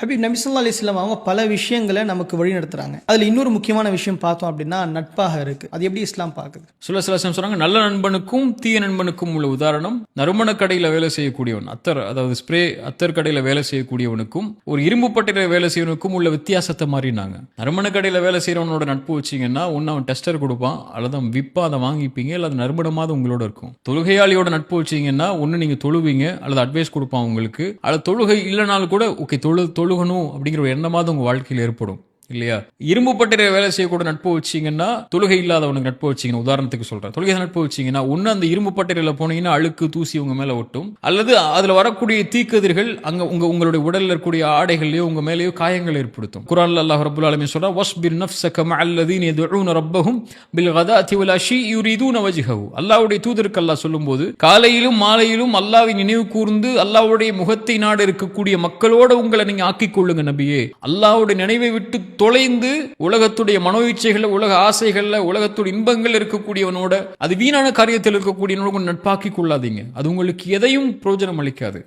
ஹபீப் நபி ஸல்லல்லாஹு அலைஹி வஸல்லம் அவங்க பல விஷயங்களை நமக்கு வழி நடத்துறாங்க. அதுல இன்னொரு முக்கியமான விஷயம் பார்த்தோம் அப்படின்னா நட்பாக இருக்கு. அது எப்படி இஸ்லாம் பார்க்குது? சுல்லல்லாஹு சொன்னாங்க, நல்ல நண்பனுக்கும் தீய நண்பனுக்கும் உள்ள உதாரணம் நறுமண கடையில் வேலை செய்யக்கூடியவன், அதாவது ஸ்ப்ரே அத்தர் கடையில் வேலை செய்யக்கூடியவனுக்கும் ஒரு இரும்பு பட்டையில் வேலை செய்யவனுக்கும் உள்ள வித்தியாசத்தை மாறினாங்க. நறுமண கடையில் வேலை செய்யறவனோட நட்பு வச்சீங்கன்னா ஒன்னு அவன் டெஸ்டர் கொடுப்பான், அல்லது விப்பா அதை வாங்கிப்பீங்க, அல்லது நறுமணமாவது உங்களோட இருக்கும். தொழுகையாளியோட நட்பு வச்சீங்கன்னா ஒன்னு நீங்க தொழுவீங்க அல்லது அட்வைஸ் கொடுப்பான் உங்களுக்கு, அல்லது தொழுகை இல்லைனாலும் கூட ஓகே தொழுகணும் அப்படிங்கிற ஒரு எண்ணமாவது உங்க வாழ்க்கையில் ஏற்படும் இல்லையா? இரும்பு பட்டறை வேலை செய்யக்கூட நட்பு வச்சீங்கன்னா, தொழுகை இல்லாதவனுக்கு நட்பு வச்சீங்கன்னா, உதாரணத்துக்கு சொல்றேன், தொழுகை நட்பு வச்சீங்கன்னா ஒன்னு அந்த இரும்பு பட்டறையில போனீங்கன்னா அழுக்கு தூசி உங்க மேல ஒட்டும், அல்லது அதுல வரக்கூடிய தீக்கதிர்கள் அங்க உங்களுடைய உடல்ல இருக்கக்கூடிய ஆடைகள்லயோ உங்க மேலேயோ காயங்கள் ஏற்படுத்தும். குர்ஆன்ல அல்லாஹ் ரப்பல் ஆலமீன் சொல்றா, வஸ்பிர் நஃப்ஸக மஅல்லதீன யதுஊன ரப்பஹும் பில் கதாத்தி வல் அஷி யுரீதுன வஜ்ஹஹு. அல்லாஹ்வுடைய தூதருக்கு அல்லாஹ் சொல்லும்போது காலையிலும் மாலையிலும் அல்லாஹ்வை நினைவு கூர்ந்து அல்லாஹ்வுடைய முகத்தை நாட இருக்கக்கூடிய மக்களோட உங்களை நீங்க ஆக்கிக் கொள்ளுங்க நபியே. அல்லாஹ்வுடைய நினைவை விட்டு தொலைந்து உலகத்துடைய மனோயிச்சைகள், உலக ஆசைகள்ல, உலகத்துடைய இன்பங்கள் இருக்கக்கூடியவனோட, அது வீணான காரியத்தில் இருக்கக்கூடியவனோட நட்பாக்கி கொள்ளாதீங்க. அது உங்களுக்கு எதையும் பிரயோஜனம் அளிக்காது.